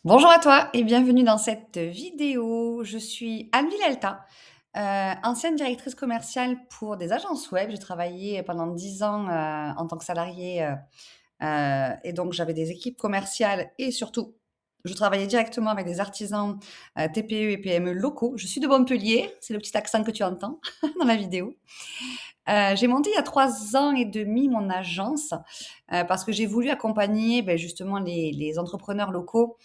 Bonjour à toi et bienvenue dans cette vidéo. Je suis Anne Villalta, ancienne directrice commerciale pour des agences web. J'ai travaillé pendant 10 ans, en tant que salariée, et donc j'avais des équipes commerciales et surtout, je travaillais directement avec des artisans, TPE et PME locaux. Je suis de Montpellier, c'est le petit accent que tu entends dans la vidéo. J'ai monté il y a 3 ans et demi mon agence, parce que j'ai voulu accompagner, justement les entrepreneurs locaux,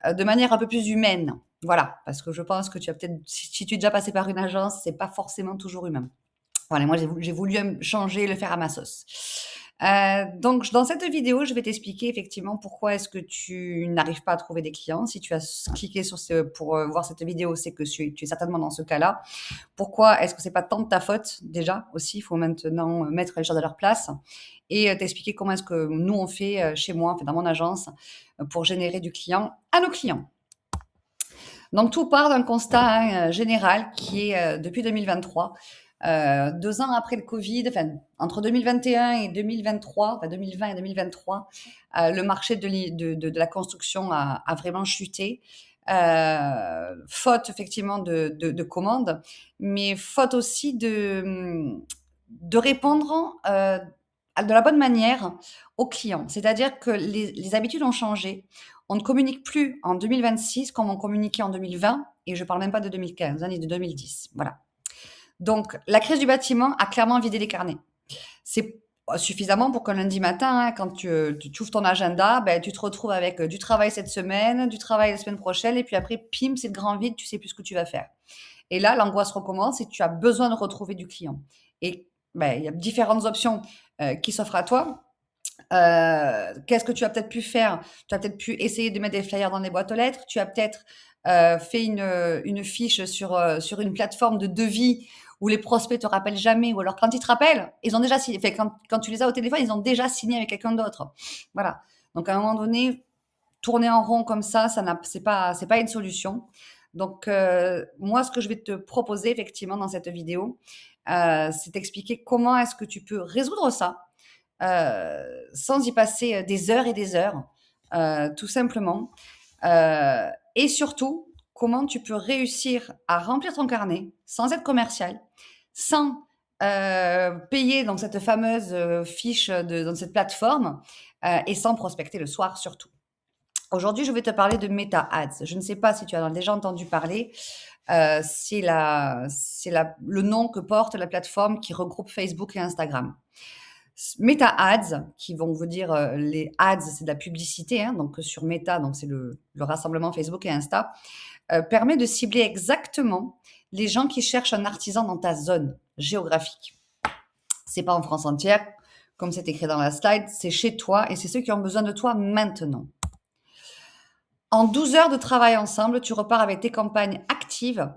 de manière un peu plus humaine. Voilà, parce que je pense que tu as peut-être si tu es déjà passé par une agence, c'est pas forcément toujours humain. Voilà, moi j'ai voulu changer, le faire à ma sauce. Donc dans cette vidéo, je vais t'expliquer effectivement pourquoi est-ce que tu n'arrives pas à trouver des clients. Si tu as cliqué sur ce pour, voir cette vidéo, c'est que tu es certainement dans ce cas-là. Pourquoi est-ce que c'est pas tant de ta faute déjà aussi? Il faut maintenant mettre les choses à leur place et t'expliquer comment est-ce que nous on fait chez moi, enfin dans mon agence, pour générer du client à nos clients. Donc tout part d'un constat général qui est depuis 2023, 2 ans après le Covid, enfin entre 2021 et 2023, enfin 2020 et 2023, le marché de la construction a vraiment chuté. Faute effectivement de commandes, mais faute aussi de répondre de la bonne manière aux clients. C'est-à-dire que les habitudes ont changé. On ne communique plus en 2026 comme on communiquait en 2020, et je ne parle même pas de 2015 ni de 2010. Voilà. Donc, la crise du bâtiment a clairement vidé les carnets. C'est suffisamment pour qu'un lundi matin, hein, quand tu ouvres ton agenda, tu te retrouves avec du travail cette semaine, du travail la semaine prochaine, et puis après, pim, c'est le grand vide, tu sais plus ce que tu vas faire. Et là, l'angoisse recommence et tu as besoin de retrouver du client. Et il y a différentes options qui s'offrent à toi. Qu'est-ce que tu as peut-être pu faire? Tu as peut-être pu essayer de mettre des flyers dans les boîtes aux lettres. Tu as peut-être fait une fiche sur une plateforme de devis où les prospects te rappellent jamais, ou alors quand ils te rappellent, ils ont déjà signé. Enfin, quand tu les as au téléphone, ils ont déjà signé avec quelqu'un d'autre. Voilà. Donc à un moment donné, tourner en rond comme ça c'est pas une solution. Donc moi, ce que je vais te proposer effectivement dans cette vidéo, c'est t'expliquer comment est-ce que tu peux résoudre ça sans y passer des heures et des heures, tout simplement. Et surtout, comment tu peux réussir à remplir ton carnet sans être commercial, sans payer donc cette fameuse fiche dans cette plateforme et sans prospecter le soir surtout. Aujourd'hui, je vais te parler de Meta Ads. Je ne sais pas si tu en as déjà entendu parler. C'est le nom que porte la plateforme qui regroupe Facebook et Instagram. Meta Ads, qui vont vous dire, les ads, c'est de la publicité, hein, donc sur Meta, donc c'est le rassemblement Facebook et Insta, permet de cibler exactement les gens qui cherchent un artisan dans ta zone géographique. C'est pas en France entière, comme c'est écrit dans la slide, c'est chez toi et c'est ceux qui ont besoin de toi maintenant. En 12 heures de travail ensemble, tu repars avec tes campagnes actives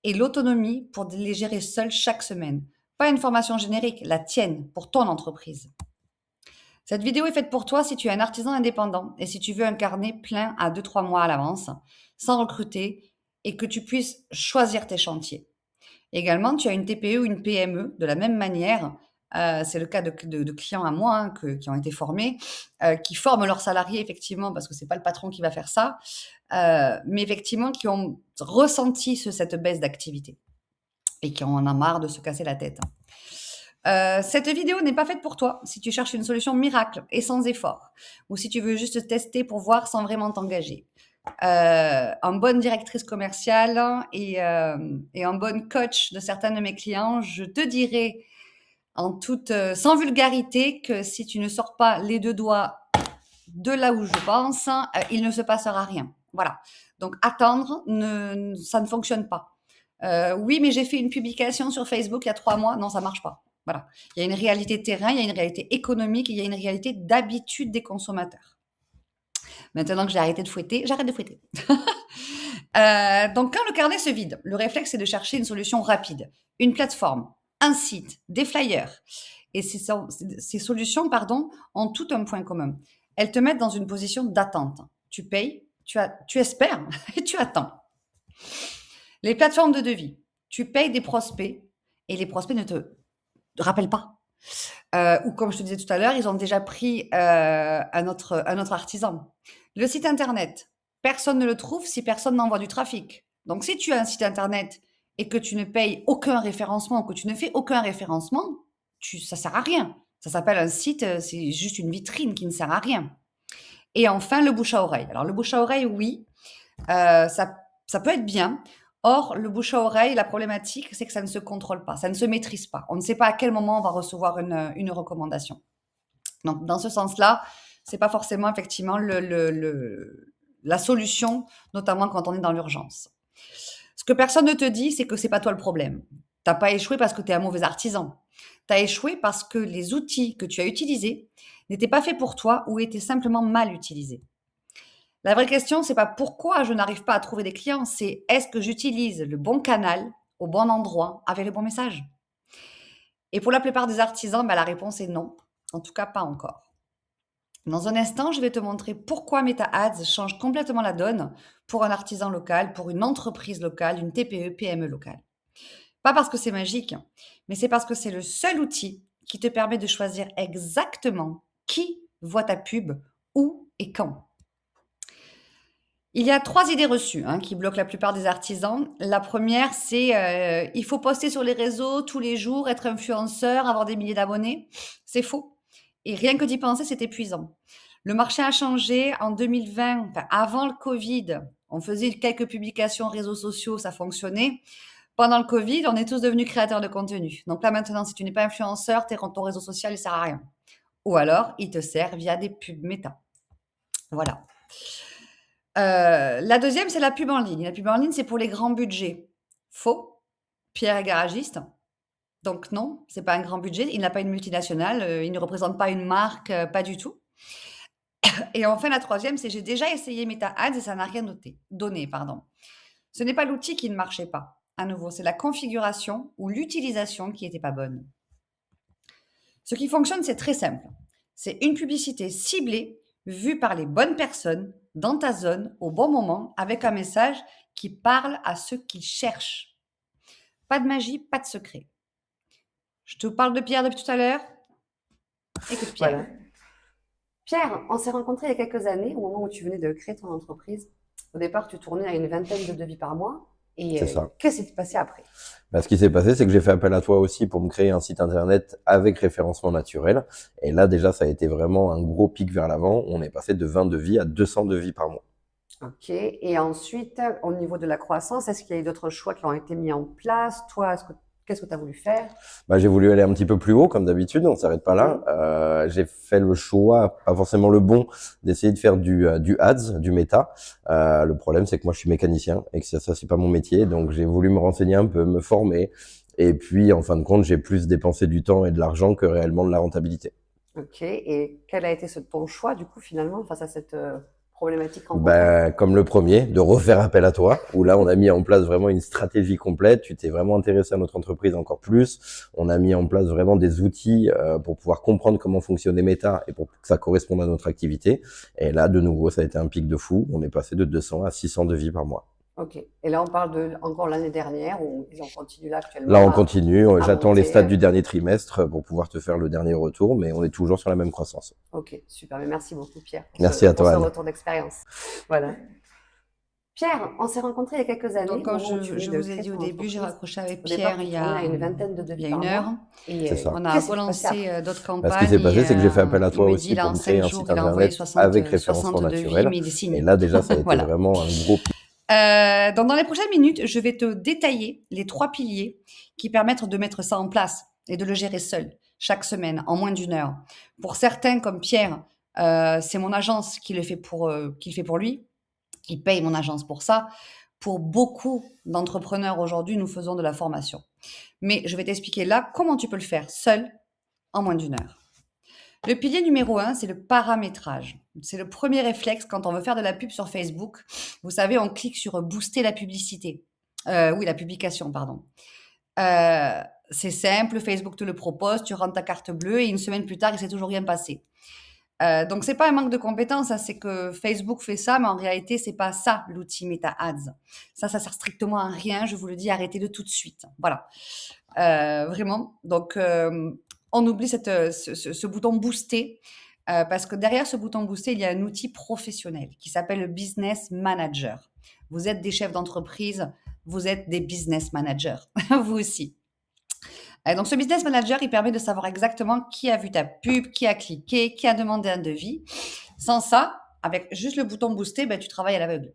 et l'autonomie pour les gérer seul chaque semaine. Pas une formation générique, la tienne, pour ton entreprise. Cette vidéo est faite pour toi si tu es un artisan indépendant et si tu veux un carnet plein à 2-3 mois à l'avance, sans recruter, et que tu puisses choisir tes chantiers. Également, tu as une TPE ou une PME de la même manière. C'est le cas de clients à moi, hein, qui ont été formés, qui forment leurs salariés effectivement, parce que c'est pas le patron qui va faire ça, mais effectivement qui ont ressenti cette baisse d'activité et qui en ont marre de se casser la tête. Cette vidéo n'est pas faite pour toi si tu cherches une solution miracle et sans effort, ou si tu veux juste tester pour voir sans vraiment t'engager. En bonne directrice commerciale et en bonne coach de certains de mes clients, je te dirais sans vulgarité, que si tu ne sors pas les deux doigts de là où je pense, il ne se passera rien. Voilà. Donc attendre, ça ne fonctionne pas. Oui, mais j'ai fait une publication sur Facebook il y a 3 mois. Non, ça marche pas. Voilà. Il y a une réalité terrain, il y a une réalité économique, il y a une réalité d'habitude des consommateurs. Maintenant que j'ai arrêté de fouetter, j'arrête de fouetter. Donc, quand le carnet se vide, le réflexe, c'est de chercher une solution rapide, une plateforme, un site, des flyers. Et ces solutions, pardon, ont tout un point commun. Elles te mettent dans une position d'attente. Tu payes, tu espères et tu attends. Les plateformes de devis, tu payes des prospects et les prospects ne te rappellent pas. Ou comme je te disais tout à l'heure, ils ont déjà pris un autre artisan. Le site internet, personne ne le trouve si personne n'envoie du trafic. Donc, si tu as un site internet et que tu ne payes aucun référencement ou que tu ne fais aucun référencement, ça sert à rien. Ça s'appelle un site, c'est juste une vitrine qui ne sert à rien. Et enfin, le bouche à oreille. Alors, le bouche à oreille, oui, ça peut être bien. Or, le bouche à oreille, la problématique, c'est que ça ne se contrôle pas, ça ne se maîtrise pas. On ne sait pas à quel moment on va recevoir une recommandation. Donc, dans ce sens-là, c'est pas forcément effectivement la solution, notamment quand on est dans l'urgence. Ce que personne ne te dit, c'est que c'est pas toi le problème. T'as pas échoué parce que tu es un mauvais artisan. Tu as échoué parce que les outils que tu as utilisés n'étaient pas faits pour toi ou étaient simplement mal utilisés. La vraie question, c'est pas pourquoi je n'arrive pas à trouver des clients, c'est est-ce que j'utilise le bon canal au bon endroit avec le bon message? Et pour la plupart des artisans, la réponse est non. En tout cas, pas encore. Dans un instant, je vais te montrer pourquoi MetaAds change complètement la donne pour un artisan local, pour une entreprise locale, une TPE, PME locale. Pas parce que c'est magique, mais c'est parce que c'est le seul outil qui te permet de choisir exactement qui voit ta pub, où et quand. Il y a 3 idées reçues qui bloquent la plupart des artisans. La première, c'est il faut poster sur les réseaux tous les jours, être influenceur, avoir des milliers d'abonnés. C'est faux. Et rien que d'y penser, c'est épuisant. Le marché a changé en 2020, avant le Covid. On faisait quelques publications réseaux sociaux, ça fonctionnait. Pendant le Covid, on est tous devenus créateurs de contenu. Donc là, maintenant, si tu n'es pas influenceur, ton réseau social, il sert à rien. Ou alors, il te sert via des pubs méta. Voilà. La deuxième, c'est la pub en ligne. La pub en ligne, c'est pour les grands budgets. Faux. Pierre est garagiste. Donc non, c'est pas un grand budget. Il n'a pas une multinationale. Il ne représente pas une marque, pas du tout. Et enfin, la troisième, c'est j'ai déjà essayé MetaAds et ça n'a rien donné. Ce n'est pas l'outil qui ne marchait pas. À nouveau, c'est la configuration ou l'utilisation qui n'était pas bonne. Ce qui fonctionne, c'est très simple. C'est une publicité ciblée, vue par les bonnes personnes, dans ta zone, au bon moment, avec un message qui parle à ceux qui cherchent. Pas de magie, pas de secret. Je te parle de Pierre depuis tout à l'heure. Écoute Pierre. Voilà. Pierre, on s'est rencontrés il y a quelques années, au moment où tu venais de créer ton entreprise. Au départ, tu tournais à une vingtaine de devis par mois. Et C'est ça. qu'est-ce qui s'est passé après? Ce qui s'est passé, c'est que j'ai fait appel à toi aussi pour me créer un site internet avec référencement naturel. Et là, déjà, ça a été vraiment un gros pic vers l'avant. On est passé de 20 devis à 200 devis par mois. Ok. Et ensuite, au niveau de la croissance, est-ce qu'il y a eu d'autres choix qui ont été mis en place? Toi, qu'est-ce que tu as voulu faire? J'ai voulu aller un petit peu plus haut, comme d'habitude, on s'arrête pas là. J'ai fait le choix, pas forcément le bon, d'essayer de faire du ads, du méta. Le problème, c'est que moi, je suis mécanicien et que ça c'est pas mon métier. Donc, j'ai voulu me renseigner un peu, me former. Et puis, en fin de compte, j'ai plus dépensé du temps et de l'argent que réellement de la rentabilité. Ok. Et quel a été ton choix, du coup, finalement, face à cette problématique rencontrée? Comme le premier, de refaire appel à toi, où là, on a mis en place vraiment une stratégie complète. Tu t'es vraiment intéressé à notre entreprise encore plus. On a mis en place vraiment des outils pour pouvoir comprendre comment fonctionnent les méta et pour que ça corresponde à notre activité. Et là, de nouveau, ça a été un pic de fou. On est passé de 200 à 600 devis par mois. Ok. Et là, on parle de encore l'année dernière, ou ils en continuent là actuellement Là, on continue. J'attends les monter. stats du dernier trimestre pour pouvoir te faire le dernier retour, mais on est toujours sur la même croissance. Ok, super. Mais merci beaucoup, Pierre, Merci à pour toi, ce Anne. retour d'expérience. Voilà. Pierre, on s'est rencontrés il y a quelques années. Donc, comme au moment où tu je venais de vous ai créer dit au ton début, j'ai entreprise. raccroché avec Au départ, Pierre tu tournais à une vingtaine de il y devis a par une mois. heure. Et C'est ça. On a qu'est-ce qui s'est passé relancé après? d'autres Ce qui s'est campagnes passé, et c'est que j'ai fait appel à il toi me aussi dit là pour en me 5 créer un jours, site il a envoyé internet 60, avec 60 référencement devis, naturel. mais il est signé. Et là, déjà, ça a été Voilà. vraiment un gros pic. Donc, dans les prochaines minutes, je vais te détailler les 3 piliers qui permettent de mettre ça en place et de le gérer seul, chaque semaine, en moins d'1 heure. Pour certains, comme Pierre, c'est mon agence qui le fait pour lui. Il paye mon agence pour ça. Pour beaucoup d'entrepreneurs aujourd'hui, nous faisons de la formation. Mais je vais t'expliquer là comment tu peux le faire seul en moins d'1 heure. Le pilier numéro 1, c'est le paramétrage. C'est le premier réflexe quand on veut faire de la pub sur Facebook. Vous savez, on clique sur booster la publicité. La publication, pardon. C'est simple, Facebook te le propose, tu rentres ta carte bleue et une semaine plus tard, il s'est toujours rien passé. Donc, c'est pas un manque de compétences, c'est que Facebook fait ça, mais en réalité, c'est pas ça l'outil Meta Ads. Ça sert strictement à rien. Je vous le dis, arrêtez-le tout de suite. Voilà, vraiment. Donc, on oublie ce bouton booster. parce que derrière ce bouton booster, il y a un outil professionnel qui s'appelle le business manager. Vous êtes des chefs d'entreprise, vous êtes des business managers, vous aussi. Donc ce business manager, il permet de savoir exactement qui a vu ta pub, qui a cliqué, qui a demandé un devis. Sans ça, avec juste le bouton booster, ben, tu travailles à l'aveugle.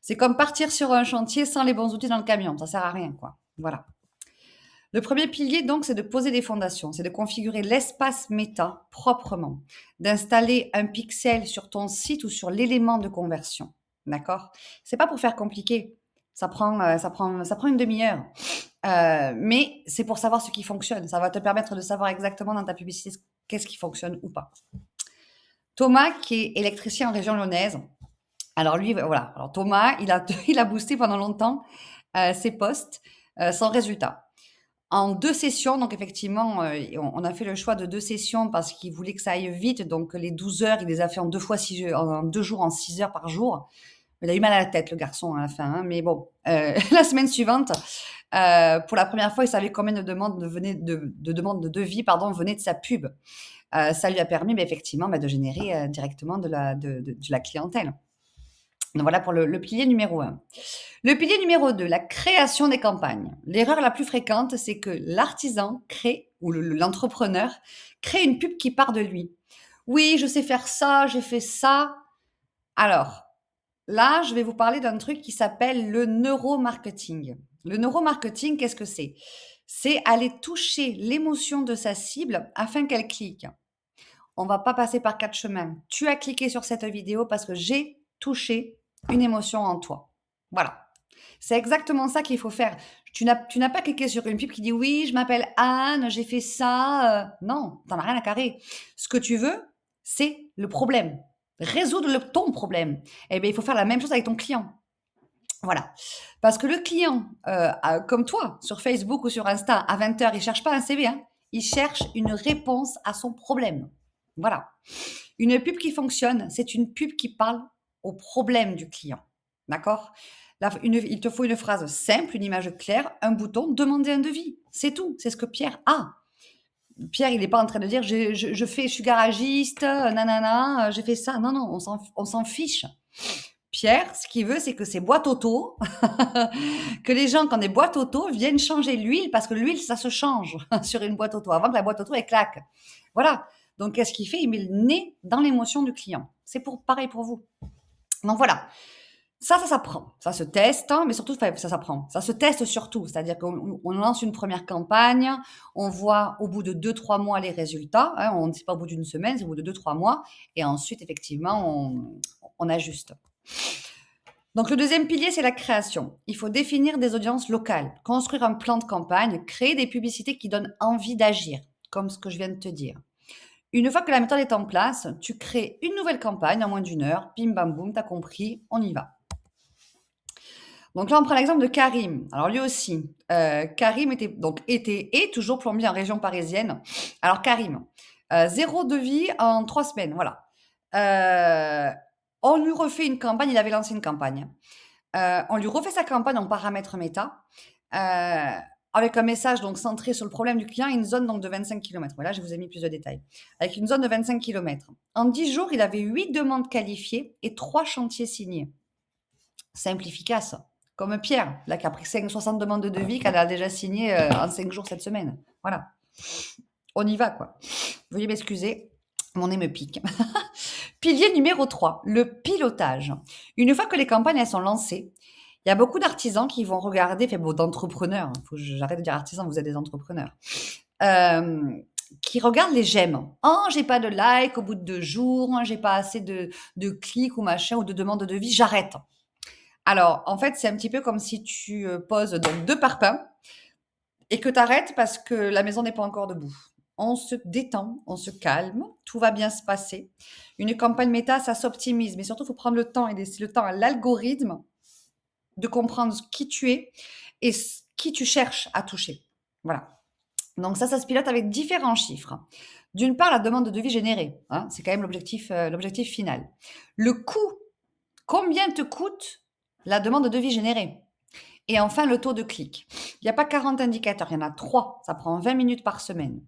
C'est comme partir sur un chantier sans les bons outils dans le camion, ça sert à rien, quoi. Voilà. Le premier pilier, donc, c'est de poser des fondations, c'est de configurer l'espace méta proprement, d'installer un pixel sur ton site ou sur l'élément de conversion. D'accord? C'est pas pour faire compliqué. Ça prend une demi-heure. Mais c'est pour savoir ce qui fonctionne. Ça va te permettre de savoir exactement dans ta publicité qu'est-ce qui fonctionne ou pas. Thomas, qui est électricien en région lyonnaise. Alors lui, voilà. Alors Thomas, il a boosté pendant longtemps ses posts sans résultat. En 2 sessions, donc effectivement, on a fait le choix de 2 sessions parce qu'il voulait que ça aille vite. Donc les 12 heures, il les a fait en 2 jours, en 6 heures par jour. Il a eu mal à la tête, le garçon, à la fin. Hein, mais bon, la semaine suivante, pour la première fois, il savait combien de demandes demandes de devis venaient de sa pub. Ça lui a permis effectivement de générer directement de la clientèle. Donc voilà pour le pilier numéro 1. Le pilier numéro 2, la création des campagnes. L'erreur la plus fréquente, c'est que l'artisan crée, ou l'entrepreneur, crée une pub qui part de lui. Oui, je sais faire ça, j'ai fait ça. Alors, là, je vais vous parler d'un truc qui s'appelle le neuromarketing. Le neuromarketing, qu'est-ce que c'est? C'est aller toucher l'émotion de sa cible afin qu'elle clique. On va pas passer par 4 chemins. Tu as cliqué sur cette vidéo parce que j'ai touché une émotion en toi. Voilà. C'est exactement ça qu'il faut faire. Tu n'as pas cliqué sur une pub qui dit oui, je m'appelle Anne, j'ai fait ça. Non, t'en as rien à carrer. Ce que tu veux, c'est le problème. Résoudre ton problème. Eh bien, il faut faire la même chose avec ton client. Voilà. Parce que le client, comme toi, sur Facebook ou sur Insta, à 20h, il cherche pas un CV, hein. Il cherche une réponse à son problème. Voilà. Une pub qui fonctionne, c'est une pub qui parle au problème du client. D'accord? Il te faut une phrase simple, une image claire, un bouton, demander un devis. C'est tout. C'est ce que Pierre a. Pierre, il n'est pas en train de dire je suis garagiste, nanana, j'ai fait ça. Non, non, on s'en fiche. Pierre, ce qu'il veut, c'est que ces boîtes auto, que les gens, quand des boîtes auto, viennent changer l'huile, parce que l'huile, ça se change sur une boîte auto, avant que la boîte auto, elle claque. Voilà. Donc, qu'est-ce qu'il fait? Il met le nez dans l'émotion du client. C'est pareil pour vous. Donc, voilà. Ça s'apprend. Ça se teste, hein, mais surtout, ça s'apprend. Ça se teste surtout. C'est-à-dire qu'on lance une première campagne, on voit au bout de 2-3 mois les résultats. Hein, on ne sait pas au bout d'une semaine, c'est au bout de 2-3 mois. Et ensuite, effectivement, on ajuste. Donc, le deuxième pilier, c'est la création. Il faut définir des audiences locales, construire un plan de campagne, créer des publicités qui donnent envie d'agir, comme ce que je viens de te dire. Une fois que la méthode est en place, tu crées une nouvelle campagne en moins d'1 heure. Bim, bam, boum, t'as compris, on y va. Donc là, on prend l'exemple de Karim. Alors lui aussi, Karim est toujours plombier en région parisienne. Alors Karim, 0 devis en 3 semaines, voilà. On lui refait une campagne, il avait lancé une campagne. On lui refait sa campagne en paramètres méta, avec un message donc centré sur le problème du client, une zone donc de 25 km. Voilà, je vous ai mis plus de détails. Avec une zone de 25 km. En 10 jours, il avait 8 demandes qualifiées et 3 chantiers signés. Simple, efficace. Comme Pierre, là, qui a pris 60 demandes de devis, qu'elle a déjà signé en 5 jours cette semaine. Voilà. On y va, quoi. Veuillez m'excuser, mon nez me pique. Pilier numéro 3, le pilotage. Une fois que les campagnes elles sont lancées, il y a beaucoup d'artisans qui vont regarder, d'entrepreneurs, faut que j'arrête de dire artisans, vous êtes des entrepreneurs, qui regardent les j'aime. Oh, j'ai pas de like au bout de 2 jours, j'ai pas assez de clics ou machin, ou de demandes de devis, j'arrête. Alors, en fait, c'est un petit peu comme si tu poses donc 2 parpaings et que tu arrêtes parce que la maison n'est pas encore debout. On se détend, on se calme, tout va bien se passer. Une campagne méta, ça s'optimise, mais surtout, il faut prendre le temps et laisser le temps à l'algorithme de comprendre qui tu es et qui tu cherches à toucher. Voilà. Donc ça se pilote avec différents chiffres. D'une part, la demande de devis générée, hein, c'est quand même l'objectif final. Le coût, combien te coûte la demande de devis générée? Et enfin, le taux de clic. Il n'y a pas 40 indicateurs, il y en a 3. Ça prend 20 minutes par semaine.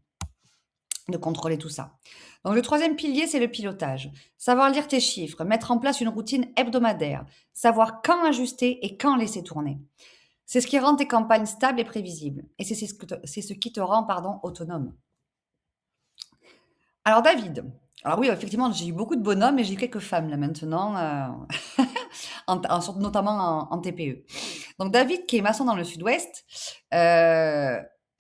de contrôler tout ça. Donc le troisième pilier, c'est le pilotage. Savoir lire tes chiffres, mettre en place une routine hebdomadaire, savoir quand ajuster et quand laisser tourner. C'est ce qui rend tes campagnes stables et prévisibles. Et c'est ce qui te rend, autonome. Alors David, alors oui, effectivement, j'ai eu beaucoup de bonhommes et j'ai eu quelques femmes là maintenant, notamment en TPE. Donc David, qui est maçon dans le sud-ouest,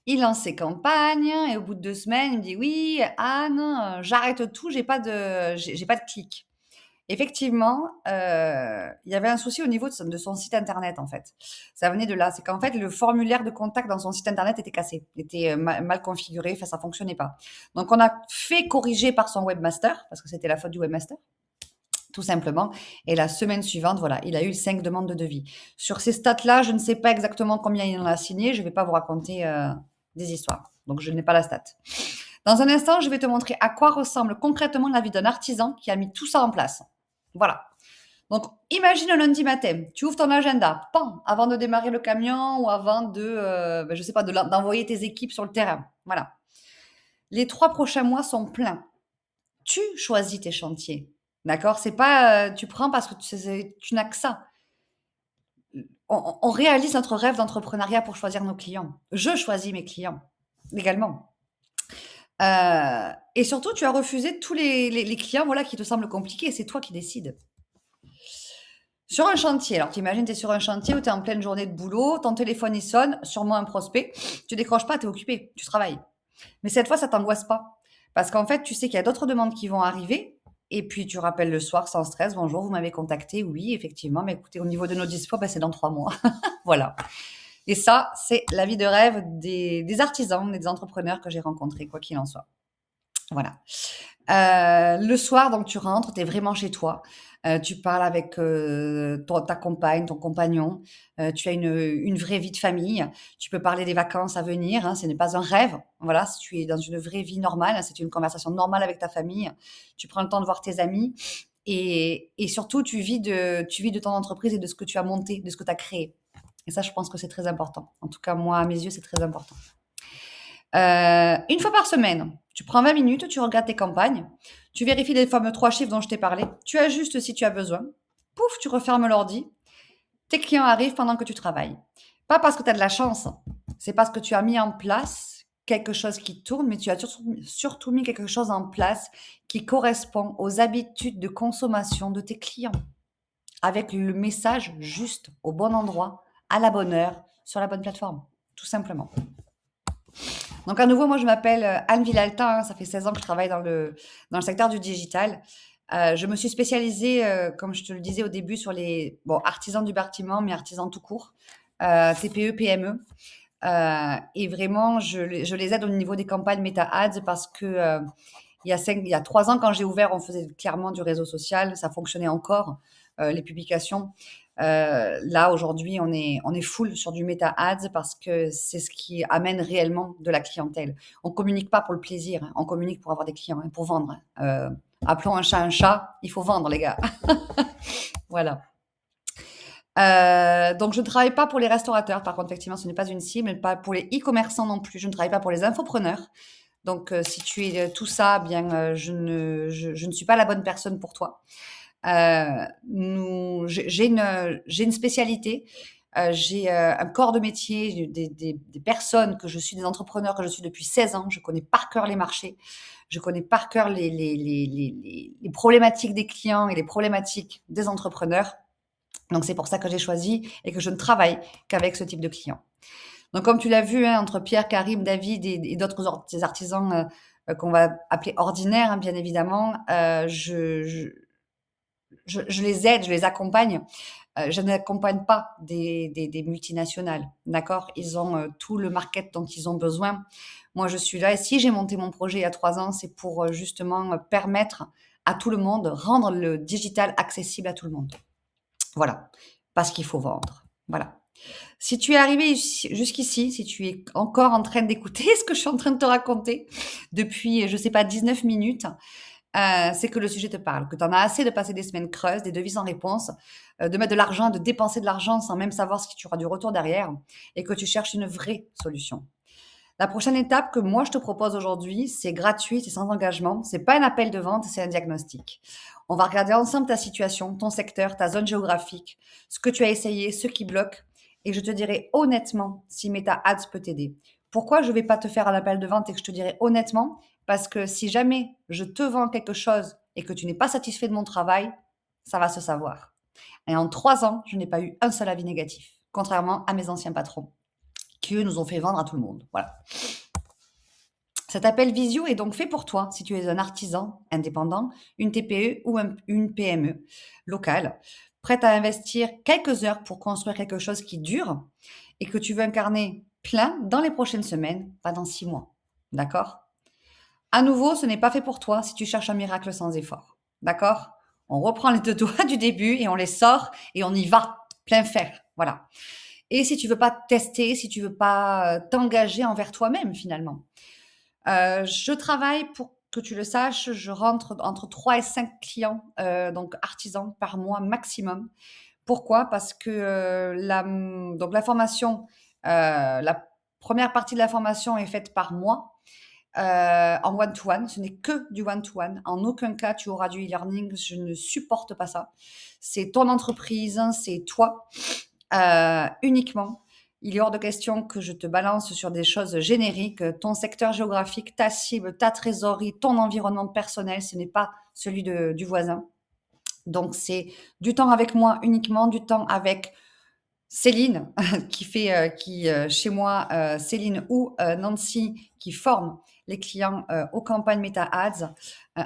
il lance ses campagnes et au bout de 2 semaines, il me dit: «Oui, Anne, j'arrête tout, j'ai pas de clics». Effectivement, il y avait un souci au niveau de son site internet, en fait. Ça venait de là. C'est qu'en fait, le formulaire de contact dans son site internet était cassé, était mal configuré, enfin, ça fonctionnait pas. Donc, on a fait corriger par son webmaster, parce que c'était la faute du webmaster, tout simplement. Et la semaine suivante, voilà, il a eu 5 demandes de devis. Sur ces stats-là, je ne sais pas exactement combien il en a signé. Je ne vais pas vous raconter des histoires. Donc, je n'ai pas la stat. Dans un instant, je vais te montrer à quoi ressemble concrètement la vie d'un artisan qui a mis tout ça en place. Voilà. Donc, imagine un lundi matin, tu ouvres ton agenda, pan, avant de démarrer le camion ou avant je sais pas, d'envoyer tes équipes sur le terrain. Voilà. Les 3 prochains mois sont pleins. Tu choisis tes chantiers. D'accord? C'est pas, tu prends parce que tu n'as que ça. On réalise notre rêve d'entrepreneuriat pour choisir nos clients. Je choisis mes clients également. Et surtout, tu as refusé tous les clients, voilà, qui te semblent compliqués. C'est toi qui décides. Sur un chantier, alors t'imagines, tu es sur un chantier où tu es en pleine journée de boulot, ton téléphone il sonne, sûrement un prospect, tu décroches pas, tu es occupé, tu travailles. Mais cette fois, ça t'angoisse pas. Parce qu'en fait, tu sais qu'il y a d'autres demandes qui vont arriver, et puis tu rappelles le soir sans stress, bonjour, vous m'avez contacté, oui, effectivement, mais écoutez, au niveau de nos dispos, c'est dans 3 mois. Voilà. Et ça, c'est la vie de rêve des artisans, des entrepreneurs que j'ai rencontrés, quoi qu'il en soit. Voilà. Le soir, donc tu rentres, tu es vraiment chez toi. Tu parles avec ta compagne, ton compagnon. Tu as une vraie vie de famille. Tu peux parler des vacances à venir. Hein, ce n'est pas un rêve. Voilà, si tu es dans une vraie vie normale, hein, c'est une conversation normale avec ta famille. Tu prends le temps de voir tes amis. Et surtout, tu vis de ton entreprise et de ce que tu as monté, de ce que tu as créé. Et ça, je pense que c'est très important. En tout cas, moi, à mes yeux, c'est très important. Une fois par semaine, tu prends 20 minutes, tu regardes tes campagnes, tu vérifies les fameux 3 chiffres dont je t'ai parlé, tu ajustes si tu as besoin, pouf, tu refermes l'ordi, tes clients arrivent pendant que tu travailles. Pas parce que tu as de la chance, c'est parce que tu as mis en place quelque chose qui tourne, mais tu as surtout mis quelque chose en place qui correspond aux habitudes de consommation de tes clients, avec le message juste, au bon endroit, à la bonne heure, sur la bonne plateforme, tout simplement. Donc à nouveau, moi je m'appelle Anne Villalta, hein, ça fait 16 ans que je travaille dans le secteur du digital. Je me suis spécialisée, comme je te le disais au début, sur les artisans du bâtiment, mais artisans tout court, TPE, PME. Et vraiment, je les aide au niveau des campagnes Meta Ads parce que il y a 3 ans, quand j'ai ouvert, on faisait clairement du réseau social, ça fonctionnait encore, les publications. Là, aujourd'hui, on est full sur du Meta Ads parce que c'est ce qui amène réellement de la clientèle. On communique pas pour le plaisir, hein, on communique pour avoir des clients, hein, pour vendre. Appelons un chat, il faut vendre, les gars. Voilà. Donc, je ne travaille pas pour les restaurateurs. Par contre, effectivement, ce n'est pas une cible, pas pour les e-commerçants non plus. Je ne travaille pas pour les infopreneurs. Donc, si tu es tout ça, bien, je ne suis pas la bonne personne pour toi. J'ai une spécialité, j'ai un corps de métier, des personnes que je suis, des entrepreneurs que je suis depuis 16 ans. Je connais par cœur les marchés, je connais par cœur les problématiques des clients et les problématiques des entrepreneurs. Donc, c'est pour ça que j'ai choisi et que je ne travaille qu'avec ce type de clients. Donc, comme tu l'as vu, hein, entre Pierre, Karim, David et d'autres artisans qu'on va appeler ordinaires, hein, bien évidemment, je les aide, je les accompagne. Je n'accompagne pas des multinationales, d'accord? Ils ont tout le market dont ils ont besoin. Moi, je suis là et si j'ai monté mon projet il y a 3 ans, c'est pour justement permettre à tout le monde, rendre le digital accessible à tout le monde. Voilà, parce qu'il faut vendre. Voilà. Si tu es arrivé jusqu'ici, si tu es encore en train d'écouter ce que je suis en train de te raconter depuis, je sais pas, 19 minutes, c'est que le sujet te parle, que tu en as assez de passer des semaines creuses, des devis sans réponse, de mettre de l'argent, de dépenser de l'argent sans même savoir si tu auras du retour derrière et que tu cherches une vraie solution. La prochaine étape que moi je te propose aujourd'hui, c'est gratuit, c'est sans engagement. C'est pas un appel de vente, c'est un diagnostic. On va regarder ensemble ta situation, ton secteur, ta zone géographique, ce que tu as essayé, ce qui bloque, et je te dirai honnêtement si Meta Ads peut t'aider. Pourquoi je ne vais pas te faire un appel de vente et que je te dirai honnêtement? Parce que si jamais je te vends quelque chose et que tu n'es pas satisfait de mon travail, ça va se savoir. Et en 3 ans, je n'ai pas eu un seul avis négatif, contrairement à mes anciens patrons, qui eux nous ont fait vendre à tout le monde. Voilà. Cet appel visio est donc fait pour toi si tu es un artisan indépendant, une TPE ou une PME locale, prête à investir quelques heures pour construire quelque chose qui dure et que tu veux incarner plein dans les prochaines semaines, pas dans 6 mois. D'accord? À nouveau, ce n'est pas fait pour toi si tu cherches un miracle sans effort. D'accord? On reprend les 2 doigts du début et on les sort et on y va, plein fer. Voilà. Et si tu veux pas tester, si tu veux pas t'engager envers toi-même finalement. Je travaille, pour que tu le saches, je rentre entre 3 et 5 clients, donc artisans par mois maximum. Pourquoi? Parce que donc la formation, la première partie de la formation est faite par moi, en one-to-one. Ce n'est que du one-to-one. En aucun cas, tu auras du e-learning. Je ne supporte pas ça. C'est ton entreprise, c'est toi, uniquement. Il est hors de question que je te balance sur des choses génériques. Ton secteur géographique, ta cible, ta trésorerie, ton environnement personnel, ce n'est pas celui du voisin. Donc, c'est du temps avec moi uniquement, du temps avec Céline, chez moi, Céline ou Nancy, qui forment les clients aux campagnes Meta Ads.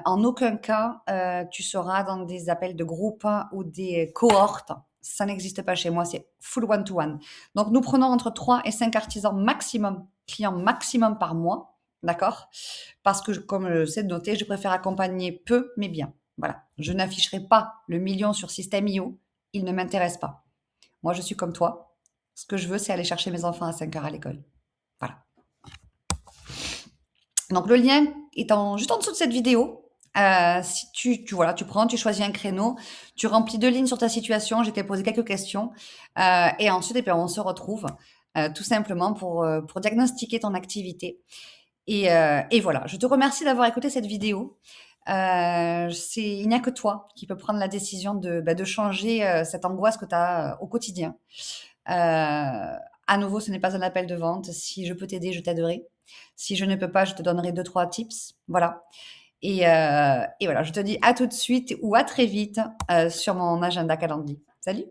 En aucun cas, tu seras dans des appels de groupe ou des cohortes. Ça n'existe pas chez moi, c'est full one-to-one. Donc, nous prenons entre 3 et 5 artisans maximum, clients maximum par mois, d'accord? Parce que, comme je sais de noter, je préfère accompagner peu, mais bien. Voilà. Je n'afficherai pas le million sur System.io, il ne m'intéresse pas. Moi, je suis comme toi. Ce que je veux, c'est aller chercher mes enfants à 5 heures à l'école. Voilà. Donc, le lien est juste en dessous de cette vidéo. Si tu prends, tu choisis un créneau, tu remplis 2 lignes sur ta situation. Je t'ai posé quelques questions. Et ensuite, on se retrouve tout simplement pour diagnostiquer ton activité. Et voilà. Je te remercie d'avoir écouté cette vidéo. Il n'y a que toi qui peux prendre la décision de changer cette angoisse que tu as au quotidien. À nouveau, ce n'est pas un appel de vente. Si je peux t'aider, je t'aiderai. Si je ne peux pas, je te donnerai 2-3 tips. Voilà. Et voilà, je te dis à tout de suite ou à très vite sur mon agenda calendrier. Salut!